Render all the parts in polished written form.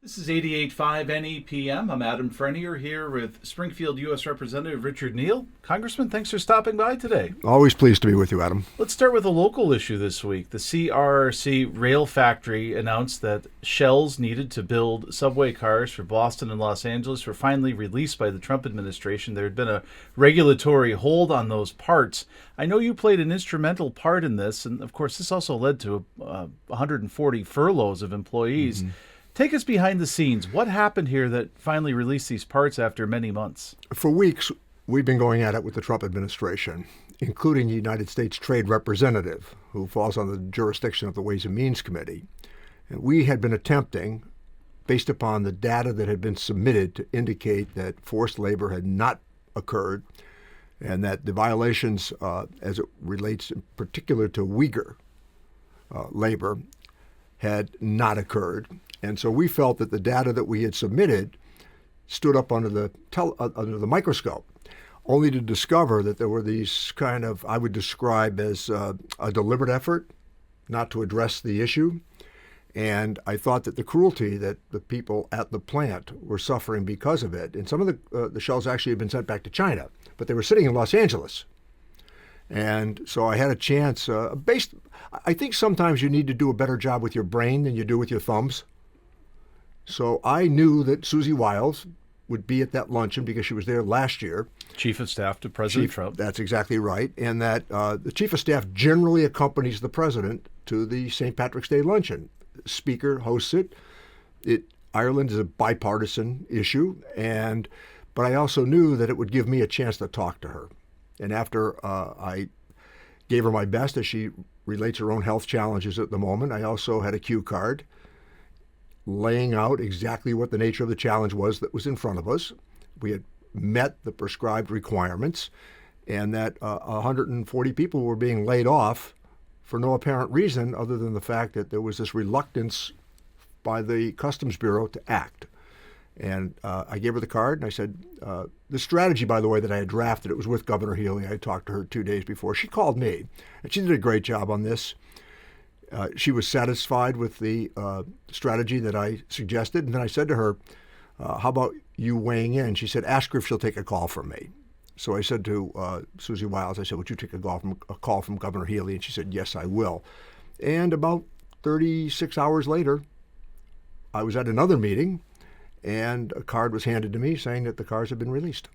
This is 88.5 NEPM. I'm Adam Frenier here with Springfield U.S. Representative Richard Neal. Congressman, thanks for stopping by today. Always pleased to be with you, Adam. Let's start with a local issue this week. The CRRC rail factory announced that shells needed to build subway cars for Boston and Los Angeles were finally released by the Trump administration. There had been a regulatory hold on those parts. I know you played an instrumental part in this, and of course this also led to 140 furloughs of employees. Mm-hmm. Take us behind the scenes. What happened here that finally released these parts after many months? For weeks, we've been going at it with the Trump administration, including the United States Trade Representative, who falls on the jurisdiction of the Ways and Means Committee. And we had been attempting, based upon the data that had been submitted, to indicate that forced labor had not occurred and that the violations, as it relates in particular to Uyghur labor, had not occurred. And so we felt that the data that we had submitted stood up under the microscope, only to discover that there were these kind of, I would describe as a deliberate effort not to address the issue. And I thought that the cruelty that the people at the plant were suffering because of it, and some of the shells actually had been sent back to China, but they were sitting in Los Angeles. And so I had a chance, I think sometimes you need to do a better job with your brain than you do with your thumbs. So I knew that Susie Wiles would be at that luncheon because she was there last year. Chief of Staff to President Trump. That's exactly right. And that the Chief of Staff generally accompanies the President to the St. Patrick's Day luncheon. Speaker hosts it. Ireland is a bipartisan issue, but I also knew that it would give me a chance to talk to her. And after I gave her my best as she relates her own health challenges at the moment, I also had a cue card laying out exactly what the nature of the challenge was that was in front of us. We had met the prescribed requirements, and that 140 people were being laid off for no apparent reason other than the fact that there was this reluctance by the Customs Bureau to act. And I gave her the card, and I said, the strategy, by the way, that I had drafted, it was with Governor Healy. I talked to her 2 days before. She called me, and she did a great job on this. She was satisfied with the strategy that I suggested. And then I said to her, how about you weighing in? She said, ask her if she'll take a call from me. So I said to Susie Wiles, I said, would you take a call from Governor Healy? And she said, yes, I will. And about 36 hours later, I was at another meeting, and a card was handed to me saying that the cars had been released.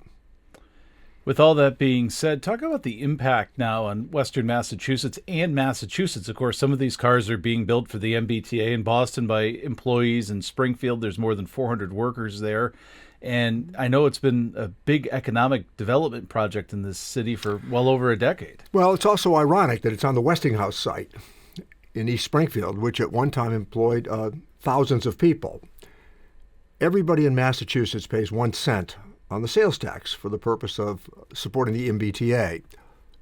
With all that being said, talk about the impact now on Western Massachusetts and Massachusetts. Of course, some of these cars are being built for the MBTA in Boston by employees in Springfield. There's more than 400 workers there. And I know it's been a big economic development project in this city for well over a decade. Well, it's also ironic that it's on the Westinghouse site in East Springfield, which at one time employed thousands of people. Everybody in Massachusetts pays 1 cent on the sales tax for the purpose of supporting the MBTA.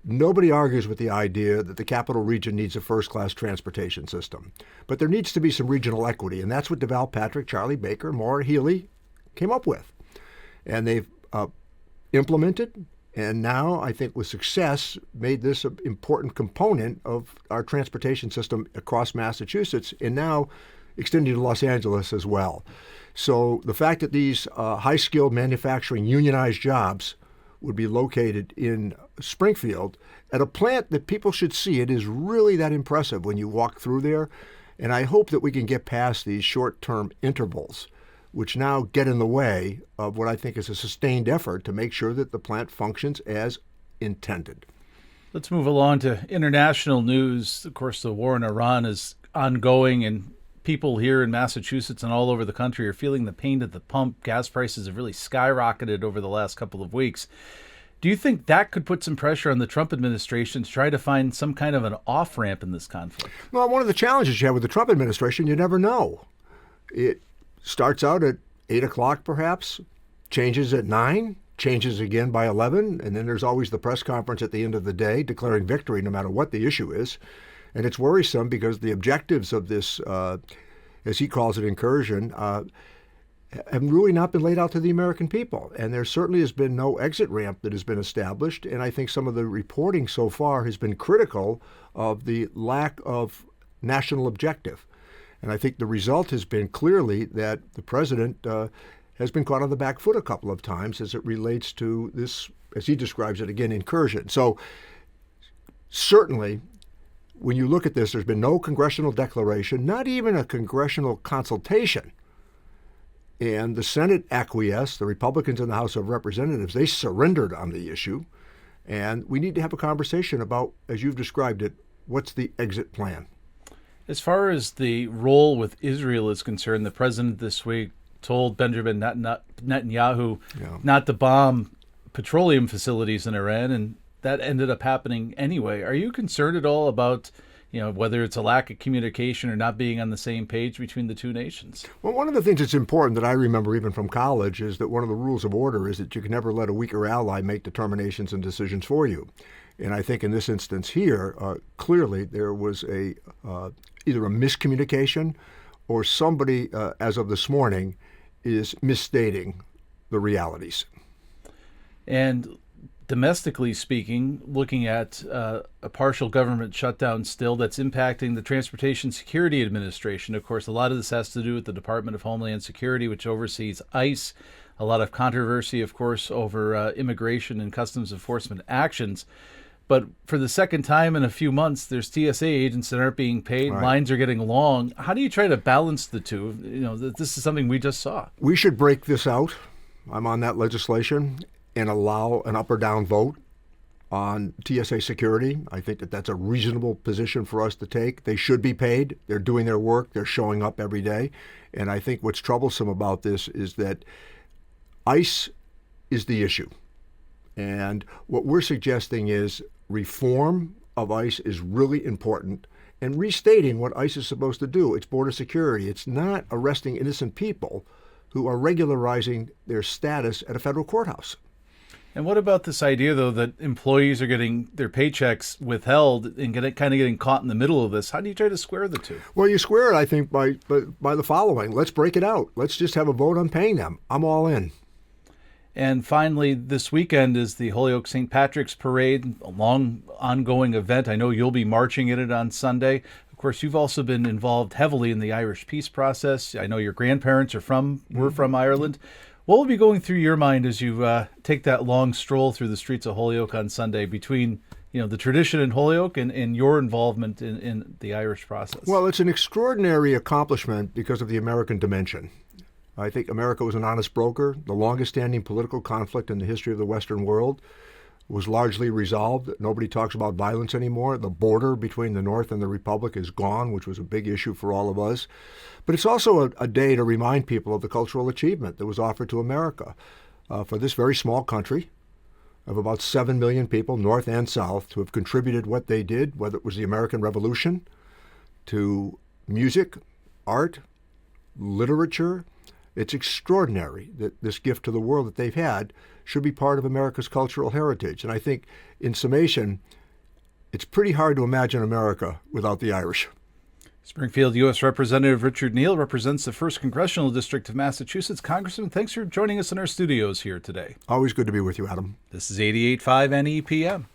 Nobody argues with the idea that the capital region needs a first-class transportation system. But there needs to be some regional equity, and that's what DeVal Patrick, Charlie Baker, Maura Healey came up with. And they've implemented, and now, I think with success, made this an important component of our transportation system across Massachusetts, and now extending to Los Angeles as well. So the fact that these high-skilled manufacturing unionized jobs would be located in Springfield at a plant that people should see, it is really that impressive when you walk through there. And I hope that we can get past these short-term intervals, which now get in the way of what I think is a sustained effort to make sure that the plant functions as intended. Let's move along to international news. Of course, the war in Iran is ongoing, and people here in Massachusetts and all over the country are feeling the pain at the pump. Gas prices have really skyrocketed over the last couple of weeks. Do you think that could put some pressure on the Trump administration to try to find some kind of an off-ramp in this conflict? Well, one of the challenges you have with the Trump administration, you never know. It starts out at 8 o'clock perhaps, changes at 9, changes again by 11, and then there's always the press conference at the end of the day declaring victory no matter what the issue is. And it's worrisome because the objectives of this, as he calls it, incursion, have really not been laid out to the American people. And there certainly has been no exit ramp that has been established. And I think some of the reporting so far has been critical of the lack of national objective. And I think the result has been clearly that the president has been caught on the back foot a couple of times as it relates to this, as he describes it again, incursion. So certainly, when you look at this, there's been no congressional declaration, not even a congressional consultation. And the Senate acquiesced, the Republicans in the House of Representatives, they surrendered on the issue. And we need to have a conversation about, as you've described it, what's the exit plan? As far as the role with Israel is concerned, the president this week told Benjamin Netanyahu not to bomb petroleum facilities in Iran, and that ended up happening anyway. Are you concerned at all about, whether it's a lack of communication or not being on the same page between the two nations? Well, one of the things that's important that I remember even from college is that one of the rules of order is that you can never let a weaker ally make determinations and decisions for you. And I think in this instance here, clearly there was either a miscommunication or somebody, as of this morning, is misstating the realities. And domestically speaking, looking at a partial government shutdown still that's impacting the Transportation Security Administration. Of course, a lot of this has to do with the Department of Homeland Security, which oversees ICE. A lot of controversy, of course, over immigration and customs enforcement actions. But for the second time in a few months, there's TSA agents that aren't being paid. Right. Lines are getting long. How do you try to balance the two? This is something we just saw. We should break this out. I'm on that legislation and allow an up or down vote on TSA security. I think that that's a reasonable position for us to take. They should be paid. They're doing their work. They're showing up every day. And I think what's troublesome about this is that ICE is the issue. And what we're suggesting is reform of ICE is really important, and restating what ICE is supposed to do. It's border security. It's not arresting innocent people who are regularizing their status at a federal courthouse. And what about this idea, though, that employees are getting their paychecks withheld and getting caught in the middle of this? How do you try to square the two? Well, you square it, I think, by the following. Let's break it out. Let's just have a vote on paying them. I'm all in. And finally, this weekend is the Holyoke St. Patrick's Parade, a long ongoing event. I know you'll be marching in it on Sunday. Of course, you've also been involved heavily in the Irish peace process. I know your grandparents were from Ireland. What will be going through your mind as you take that long stroll through the streets of Holyoke on Sunday between the tradition in Holyoke and your involvement in the Irish process? Well, it's an extraordinary accomplishment because of the American dimension. I think America was an honest broker. The longest-standing political conflict in the history of the Western world was largely resolved. Nobody talks about violence anymore. The border between the North and the Republic is gone, which was a big issue for all of us. But it's also a day to remind people of the cultural achievement that was offered to America. For this very small country of about 7 million people, North and South, who have contributed what they did, whether it was the American Revolution, to music, art, literature. It's extraordinary that this gift to the world that they've had should be part of America's cultural heritage. And I think, in summation, it's pretty hard to imagine America without the Irish. Springfield U.S. Representative Richard Neal represents the 1st Congressional District of Massachusetts. Congressman, thanks for joining us in our studios here today. Always good to be with you, Adam. This is 88.5 NEPM.